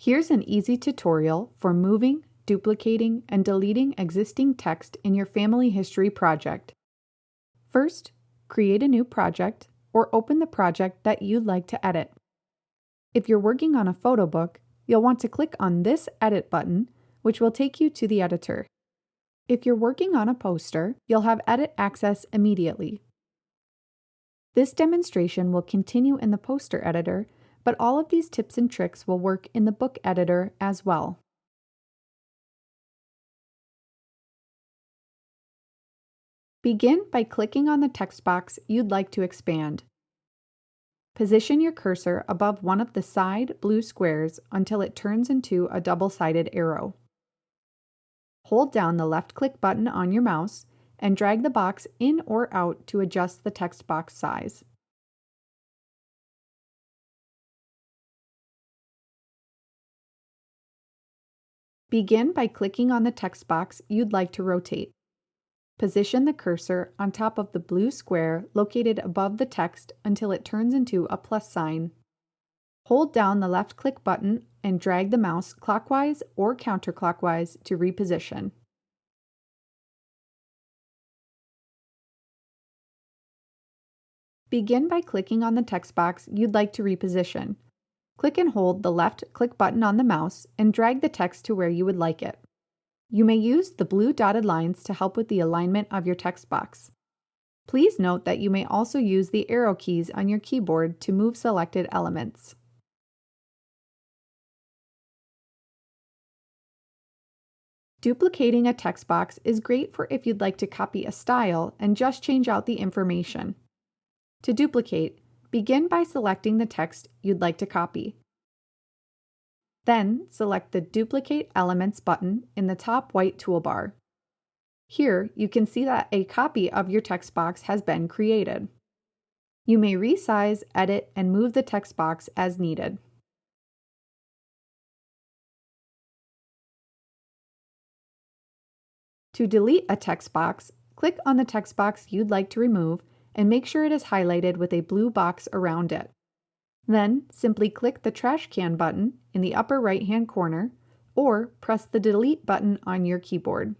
Here's an easy tutorial for moving, duplicating, and deleting existing text in your family history project. First, create a new project or open the project that you'd like to edit. If you're working on a photo book, you'll want to click on this Edit button, which will take you to the editor. If you're working on a poster, you'll have edit access immediately. This demonstration will continue in the poster editor, but all of these tips and tricks will work in the book editor as well. Begin by clicking on the text box you'd like to expand. Position your cursor above one of the side blue squares until it turns into a double-sided arrow. Hold down the left-click button on your mouse and drag the box in or out to adjust the text box size. Begin by clicking on the text box you'd like to rotate. Position the cursor on top of the blue square located above the text until it turns into a plus sign. Hold down the left-click button and drag the mouse clockwise or counterclockwise to reposition. Begin by clicking on the text box you'd like to reposition. Click and hold the left-click button on the mouse and drag the text to where you would like it. You may use the blue dotted lines to help with the alignment of your text box. Please note that you may also use the arrow keys on your keyboard to move selected elements. Duplicating a text box is great for if you'd like to copy a style and just change out the information. To duplicate, begin by selecting the text you'd like to copy. Then, select the Duplicate Elements button in the top white toolbar. Here, you can see that a copy of your text box has been created. You may resize, edit, and move the text box as needed. To delete a text box, click on the text box you'd like to remove and make sure it is highlighted with a blue box around it. Then, simply click the Trash Can button in the upper right-hand corner or press the Delete button on your keyboard.